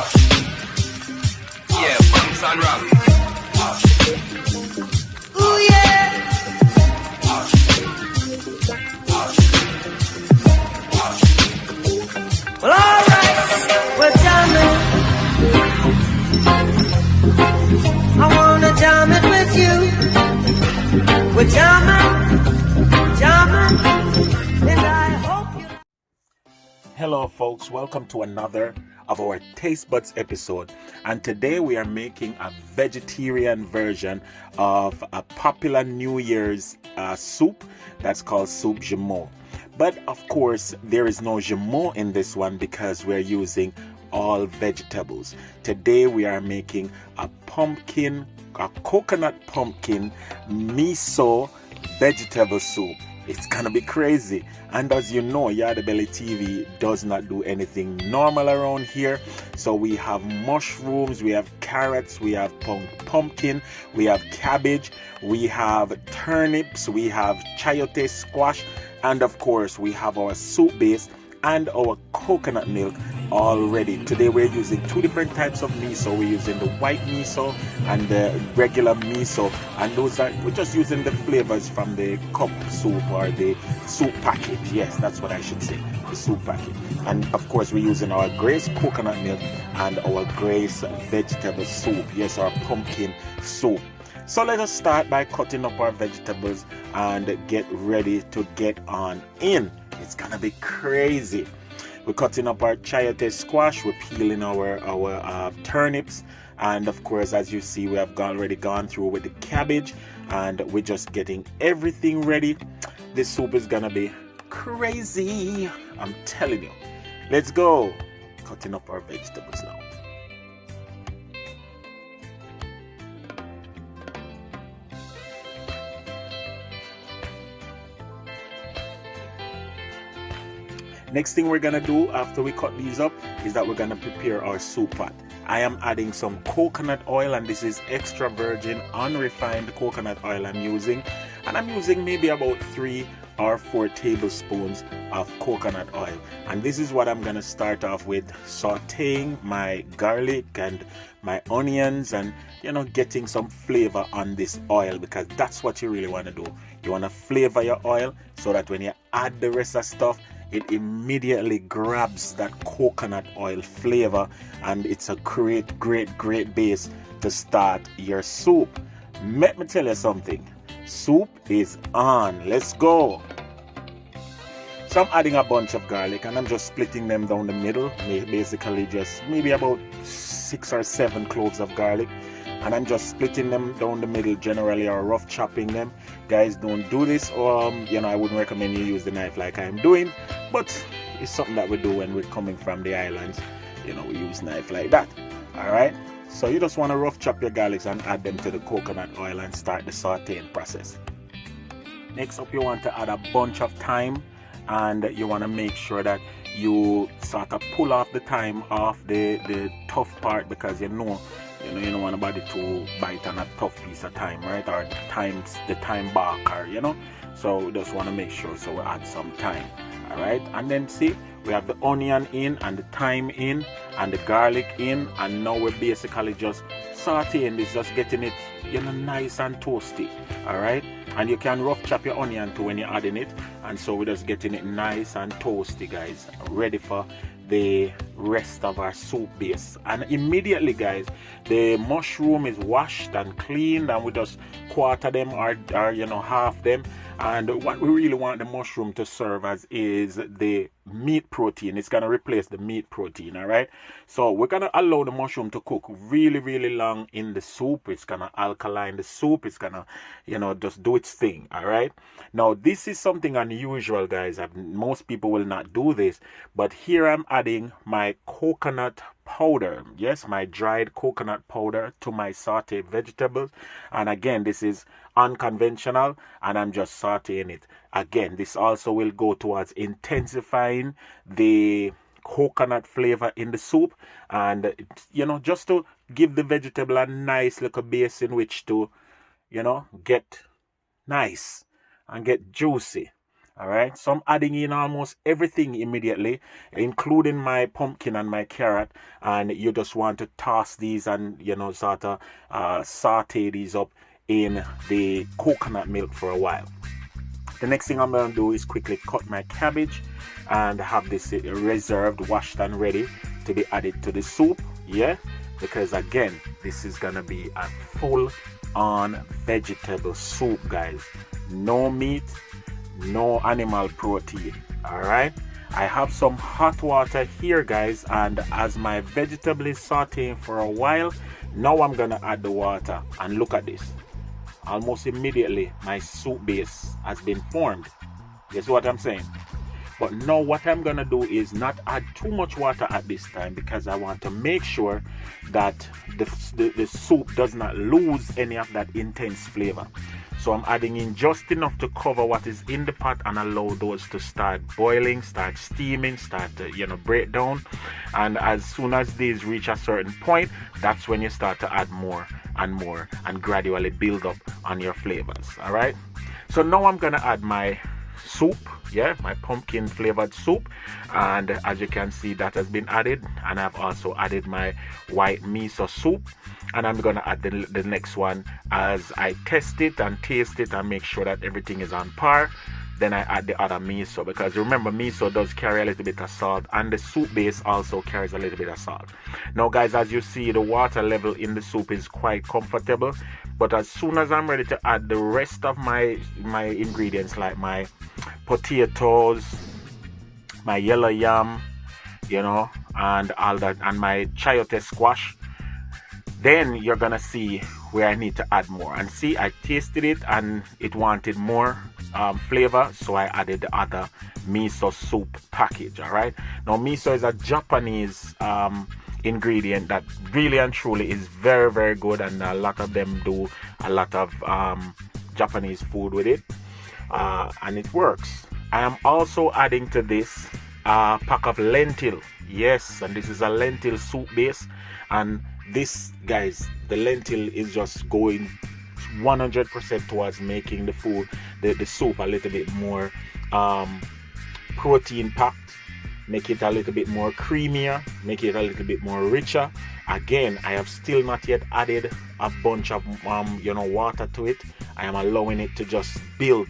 Yeah, bumps and rock. Ooh yeah. Well, alright, we're jamming. I wanna jam it with you. We're jamming, and I hope you. Hello folks, welcome to another of our Taste Buds episode, and today we are making a vegetarian version of a popular New Year's soup that's called soup Joumou. But of course there is no Joumou in this one because we're using all vegetables. Today we are making a coconut pumpkin miso vegetable soup. It's gonna be crazy. And as you know, Yardie TV does not do anything normal around here. So we have mushrooms, we have carrots, we have pumpkin, we have cabbage, we have turnips, we have chayote squash, and of course we have our soup base and our coconut milk all ready. Today we're using two different types of miso. We're using the white miso and the regular miso, and we're just using the flavors from the cup soup or the soup packet. Yes, that's what I should say, the soup packet. And of course we're using our Grace coconut milk and our Grace vegetable soup. Yes, our pumpkin soup. So let us start by cutting up our vegetables and get ready to get on in. It's gonna be crazy. We're cutting up our chayote squash, we're peeling our turnips, and of course, as you see, we have already gone through with the cabbage, and we're just getting everything ready. This soup is gonna be crazy, I'm telling you. Let's go. Cutting up our vegetables now. Next thing we're gonna do after we cut these up is that we're gonna prepare our soup pot. I am adding some coconut oil, and this is extra virgin unrefined coconut oil I'm using, and I'm using maybe about 3 or 4 tablespoons of coconut oil. And this is what I'm gonna start off with, sauteing my garlic and my onions, and getting some flavor on this oil, because that's what you really want to do. You want to flavor your oil so that when you add the rest of stuff, it immediately grabs that coconut oil flavor, and it's a great base to start your soup. Let me tell you something, soup is on. Let's go. So I'm adding a bunch of garlic, and I'm just splitting them down the middle, basically just maybe about 6 or 7 cloves of garlic, and I'm just splitting them down the middle generally, or rough chopping them. Guys, don't do this, or I wouldn't recommend you use the knife like I'm doing, but it's something that we do when we're coming from the islands. We use knife like that. Alright, so you just want to rough chop your garlics and add them to the coconut oil and start the sauteing process. Next up, you want to add a bunch of thyme, and you want to make sure that you sort of pull off the thyme off the tough part, because you don't want nobody to bite on a tough piece of thyme, right? Or the thyme bark, or so we just want to make sure, so we add some thyme. Alright, and then see, we have the onion in, and the thyme in, and the garlic in, and now we're basically just sauteing this, just getting it nice and toasty. Alright, and you can rough chop your onion too when you're adding it, and so we're just getting it nice and toasty, guys, ready for the rest of our soup base. And immediately, guys, the mushroom is washed and cleaned, and we just quarter them or half them. And what we really want the mushroom to serve as is the meat protein. It's gonna replace the meat protein. All right, so we're gonna allow the mushroom to cook really long in the soup. It's gonna alkaline the soup. It's gonna just do its thing. All right, now this is something unusual, guys. Most people will not do this, but here I'm adding my coconut powder. Yes, my dried coconut powder to my sauteed vegetables. And again, this is unconventional, and I'm just sauteing it. Again, this also will go towards intensifying the coconut flavor in the soup, and just to give the vegetable a nice little base in which to get nice and get juicy. All right, so I'm adding in almost everything immediately, including my pumpkin and my carrot. And you just want to toss these and, you know, sort of saute these up in the coconut milk for a while. The next thing I'm going to do is quickly cut my cabbage and have this reserved, washed and ready to be added to the soup. Yeah, because again, this is going to be a full on vegetable soup, guys. No meat, no animal protein. All right, I have some hot water here, guys, and as my vegetable is sauteing for a while, now I'm gonna add the water. And look at this, almost immediately my soup base has been formed. Guess what I'm saying? But now what I'm gonna do is not add too much water at this time, because I want to make sure that the soup does not lose any of that intense flavor. So I'm adding in just enough to cover what is in the pot and allow those to start boiling, start steaming, start to, you know, break down. And as soon as these reach a certain point, that's when you start to add more and more and gradually build up on your flavors. All right. So now I'm gonna add my soup, yeah, my pumpkin flavored soup, and as you can see, that has been added. And I've also added my white miso soup, and I'm gonna add the next one as I test it and taste it and make sure that everything is on par. Then I add the other miso, because remember, miso does carry a little bit of salt, and the soup base also carries a little bit of salt. Now guys, as you see, the water level in the soup is quite comfortable, but as soon as I'm ready to add the rest of my ingredients, like my potatoes, my yellow yam, you know, and all that, and my chayote squash, then you're gonna see where I need to add more. And see, I tasted it and it wanted more flavor, so I added the other miso soup package. All right, now miso is a Japanese ingredient that really and truly is very, very good, and a lot of them do a lot of Japanese food with it, and it works. I am also adding to this a pack of lentil. Yes, and this is a lentil soup base, and this, guys, the lentil is just going 100% towards making the food, the soup, a little bit more protein packed, make it a little bit more creamier, make it a little bit more richer. Again, I have still not yet added a bunch of water to it. I am allowing it to just build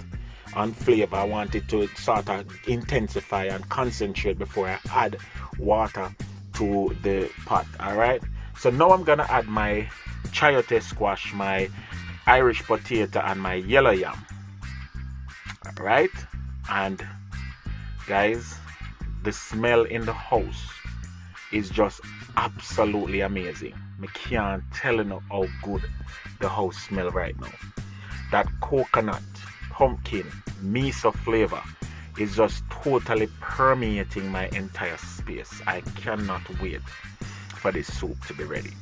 on flavor. I want it to sort of intensify and concentrate before I add water to the pot. All right, so now I'm gonna add my chayote squash, my Irish potato, and my yellow yam. All right, and guys, the smell in the house is just absolutely amazing. I can't tell you how good the house smells right now. That coconut, pumpkin, miso flavor is just totally permeating my entire space. I cannot wait for this soup to be ready.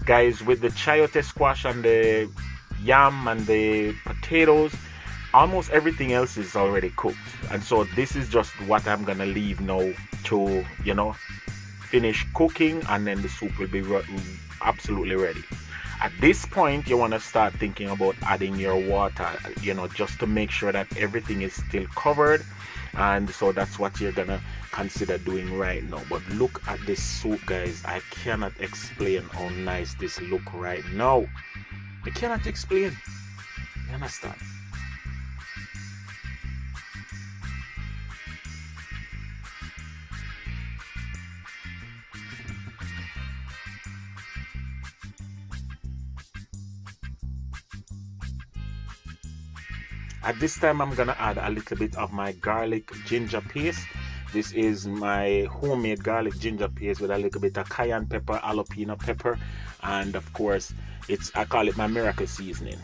Guys, with the chayote squash and the yam and the potatoes, almost everything else is already cooked, and so this is just what I'm gonna leave now to, you know, finish cooking, and then the soup will be absolutely ready. At this point, you want to start thinking about adding your water, you know, just to make sure that everything is still covered, and so that's what you're gonna consider doing right now. But look at this soup, guys. I cannot explain how nice this look right now. I cannot explain. You understand? At this time, I'm gonna add a little bit of my garlic ginger paste. This is my homemade garlic ginger paste with a little bit of cayenne pepper, jalapeno pepper, and of course, I call it my miracle seasoning.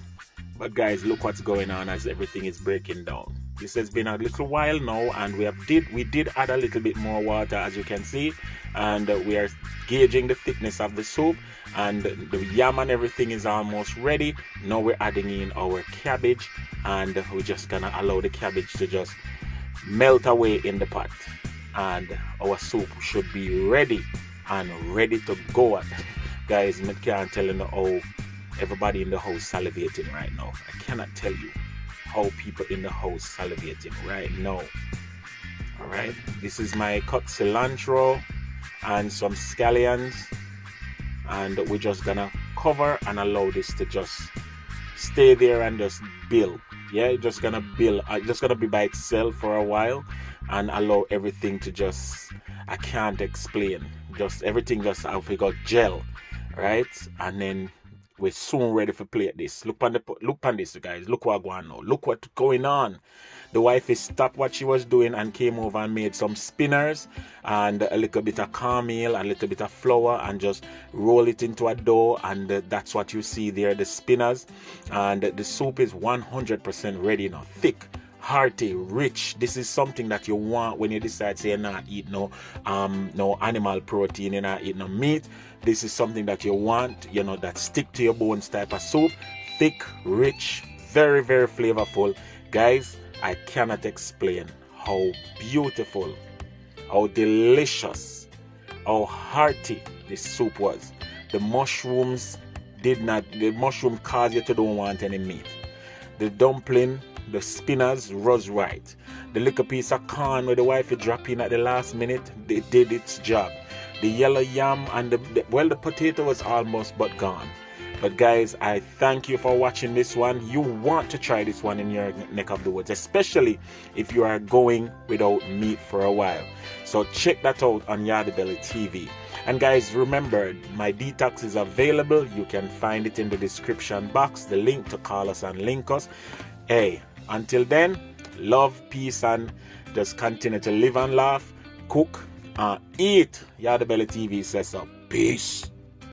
But guys, look what's going on as everything is breaking down. This has been a little while now, and we did add a little bit more water, as you can see, and we are gauging the thickness of the soup, and the yam and everything is almost ready. Now we're adding in our cabbage, and we're just gonna allow the cabbage to just melt away in the pot, and our soup should be ready and ready to go. Guys, I can't tell you how everybody in the house salivating right now. I cannot tell you how people in the house salivating right now. Alright, this is my cut cilantro and some scallions, and we're just gonna cover and allow this to just stay there and just build. Yeah, just gonna build. Just gonna be by itself for a while and allow everything to just, I can't explain, just everything just have we got gel, right? And then we're soon ready for plate this. Look on this, guys. Look what going on now. Look what's going on. The wife is stopped what she was doing and came over and made some spinners and a little bit of cornmeal and a little bit of flour and just roll it into a dough, and that's what you see there, the spinners. And the soup is 100% ready now. Thick, hearty, rich. This is something that you want when you decide, say, you're not eat no animal protein, you're not eat no meat. This is something that you want, you know, that stick to your bones type of soup. Thick, rich, very, very flavorful. Guys, I cannot explain how beautiful, how delicious, how hearty this soup was. The mushrooms caused you to don't want any meat. The dumpling, the spinners was right. The little piece of corn where the wife dropped in at the last minute, they did its job. The yellow yam and the potato was almost but gone. But guys, I thank you for watching this one. You want to try this one in your neck of the woods, especially if you are going without meat for a while. So check that out on Yardie Belly TV. And guys, remember, my detox is available. You can find it in the description box, the link to call us and link us. Hey, until then, love, peace, and just continue to live and laugh, cook, and eat. Yardie Belly TV says so. Peace.